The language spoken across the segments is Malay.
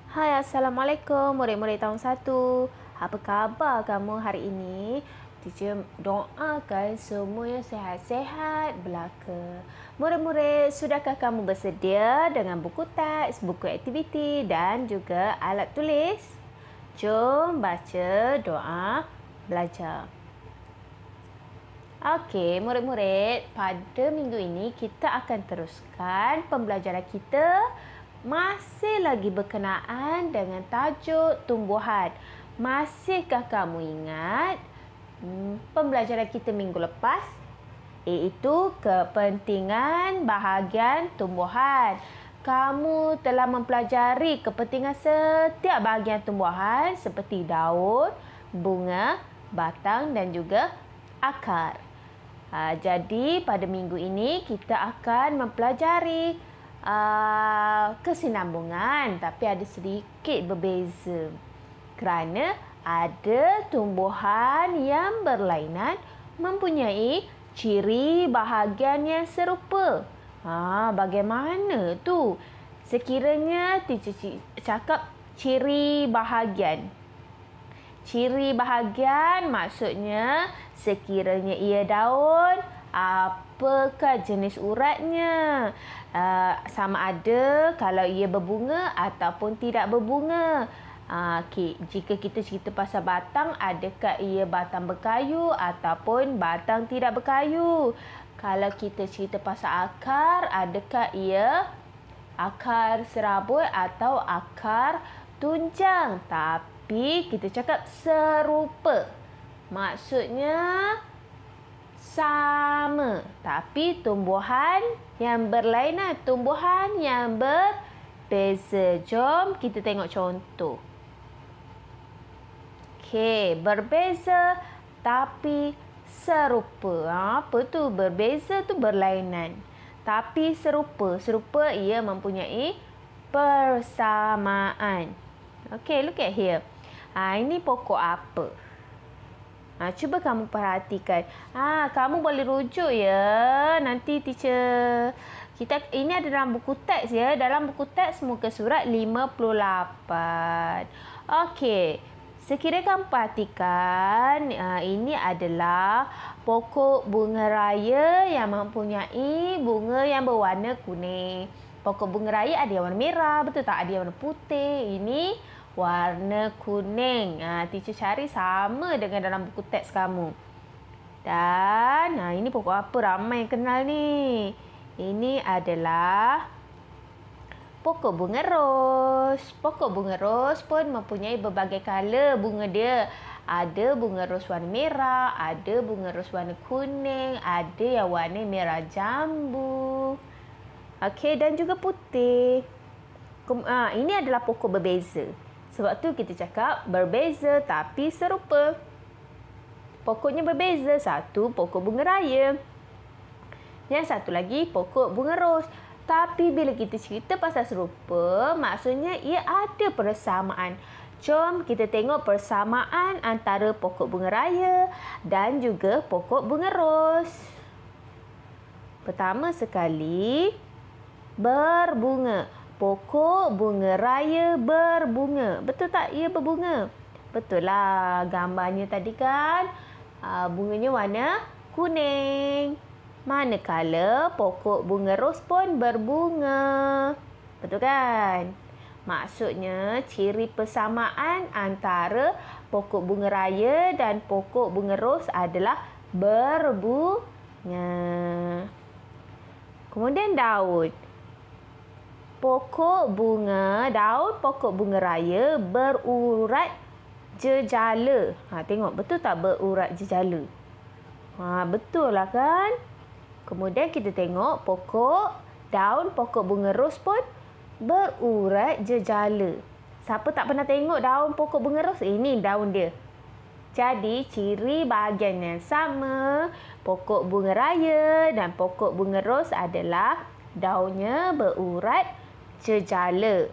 Hai, Assalamualaikum murid-murid tahun 1. Apa khabar kamu hari ini? Teacher doakan semuanya sihat-sihat belaka. Murid-murid, sudahkah kamu bersedia dengan buku teks, buku aktiviti dan juga alat tulis? Jom baca doa belajar. Okey, murid-murid, pada minggu ini kita akan teruskan pembelajaran kita masih lagi berkenaan dengan tajuk tumbuhan. Masihkah kamu ingat pembelajaran kita minggu lepas? Iaitu kepentingan bahagian tumbuhan. Kamu telah mempelajari kepentingan setiap bahagian tumbuhan seperti daun, bunga, batang dan juga akar. Jadi pada minggu ini kita akan mempelajari kesinambungan, tapi ada sedikit berbeza kerana ada tumbuhan yang berlainan mempunyai ciri bahagian yang serupa. Bagaimana tu? Sekiranya teacher cakap ciri bahagian. Ciri bahagian maksudnya sekiranya ia daun, apakah jenis uratnya? Sama ada kalau ia berbunga ataupun tidak berbunga. Jika kita cerita pasal batang, adakah ia batang berkayu ataupun batang tidak berkayu? Kalau kita cerita pasal akar, adakah ia akar serabut atau akar tunjang? Tapi kita cakap serupa. Maksudnya sama, tapi tumbuhan yang berlainan, tumbuhan yang berbeza. Jom kita tengok contoh. Okey, berbeza tapi serupa. Apa tu? Berbeza tu berlainan. Tapi serupa. Serupa ia mempunyai persamaan. Okey, look at here. Ini pokok apa? Cuba kamu perhatikan. Kamu boleh rujuk ya. Nanti teacher ini ada dalam buku teks ya. Dalam buku teks muka surat 58. Okey. Sekiranya kamu perhatikan, ini adalah pokok bunga raya yang mempunyai bunga yang berwarna kuning. Pokok bunga raya ada yang warna merah, betul tak? Ada yang warna putih. Ini warna kuning. Teacher cari sama dengan dalam buku teks kamu. Dan ini pokok apa? Ramai yang kenal ni. Ini adalah pokok bunga ros. Pokok bunga ros pun mempunyai berbagai color bunga dia. Ada bunga ros warna merah, ada bunga ros warna kuning, ada yang warna merah jambu. Okey, dan juga putih. Ini adalah pokok berbeza. Sebab tu kita cakap berbeza tapi serupa. Pokoknya berbeza. Satu pokok bunga raya. Yang satu lagi pokok bunga ros. Tapi bila kita cerita pasal serupa, maksudnya ia ada persamaan. Jom kita tengok persamaan antara pokok bunga raya dan juga pokok bunga ros. Pertama sekali, berbunga. Pokok bunga raya berbunga. Betul tak ia berbunga? Betul lah. Gambarnya tadi kan bunganya warna kuning. Manakala pokok bunga ros pun berbunga. Betul kan? Maksudnya ciri persamaan antara pokok bunga raya dan pokok bunga ros adalah berbunga. Kemudian daun. Pokok bunga, daun pokok bunga raya berurat jejala. Tengok, betul tak berurat jejala? Betul lah kan? Kemudian kita tengok daun pokok bunga ros pun berurat jejala. Siapa tak pernah tengok daun pokok bunga ros? Ini daun dia. Jadi ciri bahagian yang sama pokok bunga raya dan pokok bunga ros adalah daunnya berurat jejala.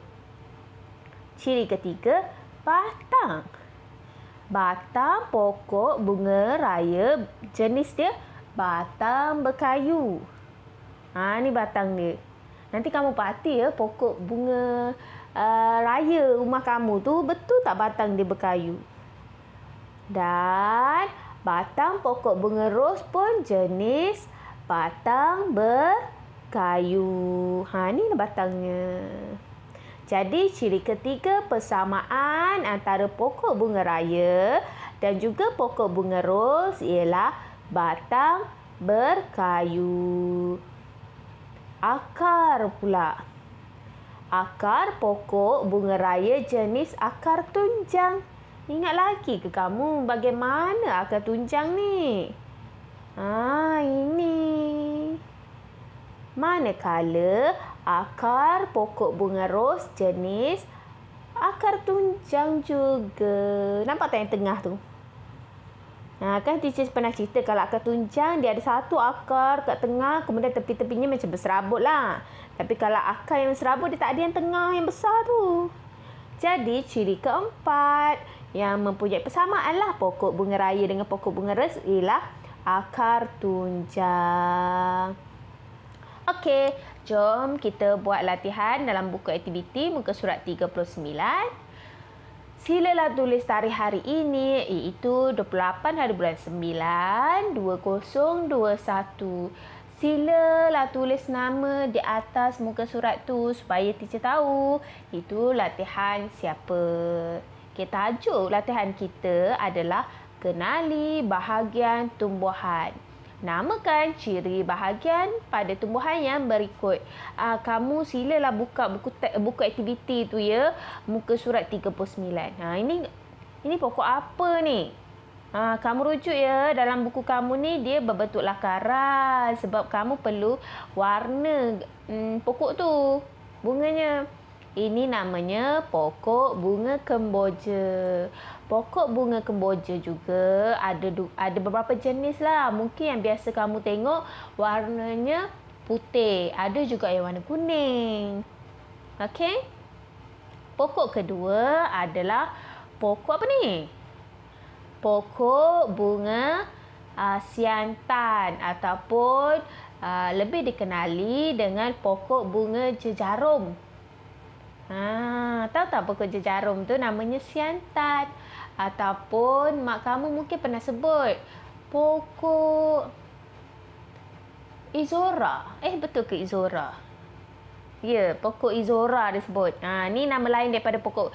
Ciri ketiga, batang. Batang pokok bunga raya jenis dia batang berkayu. Ni batang dia. Nanti kamu perhati ya pokok bunga raya rumah kamu tu betul tak batang dia berkayu? Dan batang pokok bunga ros pun jenis batang berkayu. Ni batangnya. Jadi ciri ketiga persamaan antara pokok bunga raya dan juga pokok bunga ros ialah batang berkayu. Akar pula. Akar pokok bunga raya jenis akar tunjang. Ingat lagi ke kamu bagaimana akar tunjang ni? Ini. Manakala akar pokok bunga ros jenis akar tunjang juga. Nampak tak yang tengah tu? Kan teacher pernah cerita kalau akar tunjang dia ada satu akar kat tengah, kemudian tepi-tepinya macam berserabut lah. Tapi kalau akar yang berserabut dia tak ada yang tengah yang besar tu. Jadi ciri keempat yang mempunyai persamaan lah pokok bunga raya dengan pokok bunga ros ialah akar tunjang. Okey, jom kita buat latihan dalam buku aktiviti muka surat 39. Silalah tulis tarikh hari ini iaitu 28 hari bulan 9 2021. Silalah tulis nama di atas muka surat tu supaya teacher tahu itu latihan siapa. Tajuk latihan kita adalah kenali bahagian tumbuhan. Namakan ciri bahagian pada tumbuhan yang berikut. Kamu silalah buka buku aktiviti tu ya, muka surat 39. Ini pokok apa ni? Kamu rujuk ya, dalam buku kamu ni dia berbentuk lakaran sebab kamu perlu warna pokok tu, bunganya. Ini namanya pokok bunga kemboja. Pokok bunga kemboja juga ada beberapa jenis lah. Mungkin yang biasa kamu tengok warnanya putih. Ada juga yang warna kuning. Okey. Pokok kedua adalah pokok apa ni? Pokok bunga siantan ataupun lebih dikenali dengan pokok bunga jejarum. Tahu tak pokok jejarum tu namanya siantan ataupun mak kamu mungkin pernah sebut pokok Izora. Betul ke Izora? Ya, pokok Izora disebut. Ni nama lain daripada pokok.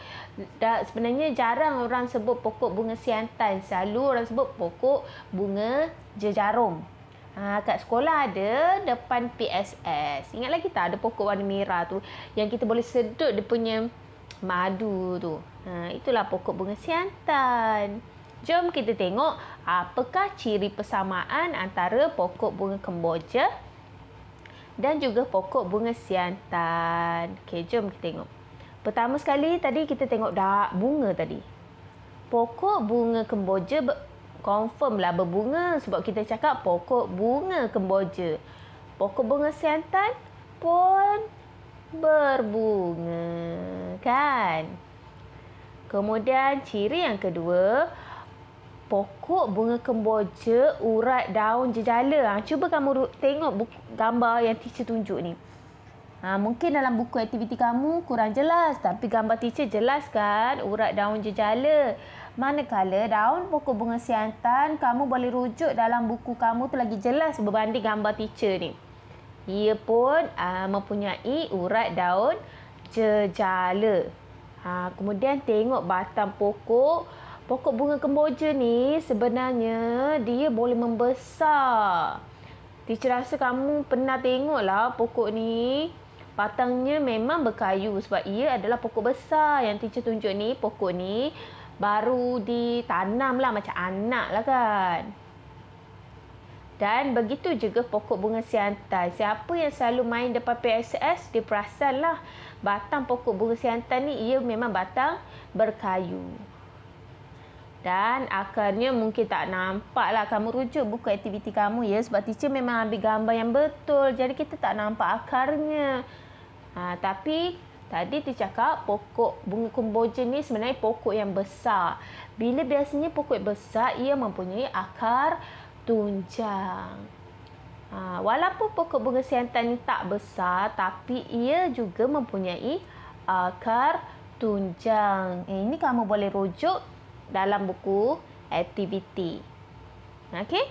Sebenarnya jarang orang sebut pokok bunga siantan. Selalu orang sebut pokok bunga jejarum. Kat sekolah ada depan PSS. Ingat lagi tak ada pokok warna merah tu yang kita boleh sedut dia punya madu tu. Itulah pokok bunga siantan. Jom kita tengok apakah ciri persamaan antara pokok bunga kemboja dan juga pokok bunga siantan. Okey, jom kita tengok. Pertama sekali tadi kita tengok dah bunga tadi. Pokok bunga kemboja confirm lah berbunga sebab kita cakap pokok bunga kemboja. Pokok bunga siantan pun berbunga, kan? Kemudian ciri yang kedua, pokok bunga kemboja urat daun jejala. Cuba kamu tengok gambar yang teacher tunjuk ni. Mungkin dalam buku aktiviti kamu kurang jelas, tapi gambar teacher jelas kan urat daun jejala. Manakala daun pokok bunga siantan kamu boleh rujuk dalam buku kamu tu lagi jelas berbanding gambar teacher ni. Ia pun mempunyai urat daun jejala. Kemudian tengok batang pokok. Pokok bunga kemboja ni sebenarnya dia boleh membesar. Teacher rasa kamu pernah tengoklah pokok ni. Batangnya memang berkayu sebab ia adalah pokok besar. Yang teacher tunjuk ni, pokok ni baru ditanam lah macam anak lah kan. Dan begitu juga pokok bunga siantan. Siapa yang selalu main depan PSS, dia perasan lah batang pokok bunga siantan ni ia memang batang berkayu. Dan akarnya mungkin tak nampak lah. Kamu rujuk buku aktiviti kamu ya. Sebab teacher memang ambil gambar yang betul. Jadi kita tak nampak akarnya. Tapi tadi teacher cakap pokok bunga kemboja ni sebenarnya pokok yang besar. Bila biasanya pokok besar, ia mempunyai akar tunjang. Walaupun pokok bunga siantan ni tak besar, tapi ia juga mempunyai akar tunjang. Ini kamu boleh rujuk dalam buku aktiviti. Okey?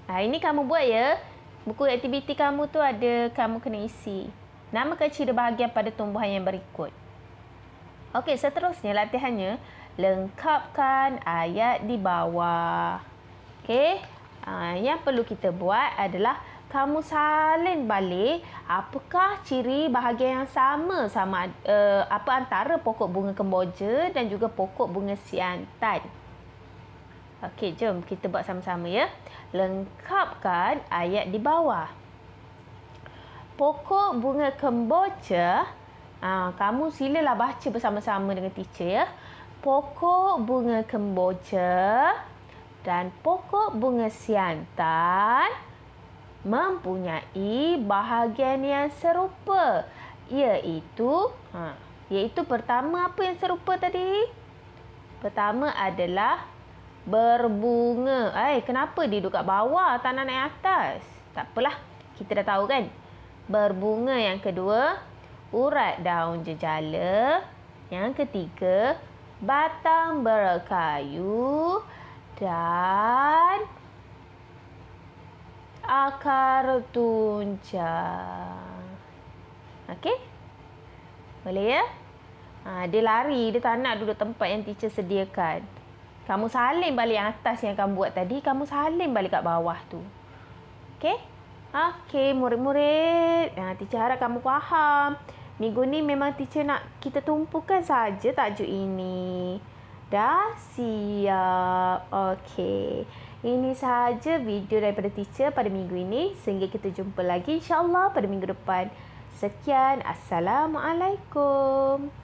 Ini kamu buat ya. Buku aktiviti kamu tu ada, kamu kena isi. Namakan ciri bahagian pada tumbuhan yang berikut. Okey, seterusnya latihannya. Lengkapkan ayat di bawah. Okey? Yang perlu kita buat adalah kamu salin balik apakah ciri bahagian yang sama apa antara pokok bunga kemboja dan juga pokok bunga siantan. Okey, jom kita buat sama-sama ya. Lengkapkan ayat di bawah. Pokok bunga kemboja, kamu silalah baca bersama-sama dengan teacher ya. Pokok bunga kemboja dan pokok bunga siantan mempunyai bahagian yang serupa, iaitu pertama apa yang serupa tadi? Pertama adalah berbunga. Kenapa dia duduk kat bawah, tak nak naik atas? Tak apalah, kita dah tahu kan. Berbunga. Yang kedua, urat daun jejala. Yang ketiga, batang berkayu dan akar tunjang. Okey? Boleh ya? Dia lari, dia tak nak duduk tempat yang teacher sediakan. Kamu salin balik yang atas yang kamu buat tadi, kamu salin balik kat bawah tu. Okey? Okey, murid-murid. Teacher harap kamu faham. Minggu ni memang teacher nak kita tumpukan saja tajuk ini. Dah siap? Okey. Ini sahaja video daripada teacher pada minggu ini. Sehingga kita jumpa lagi insya-Allah pada minggu depan. Sekian. Assalamualaikum.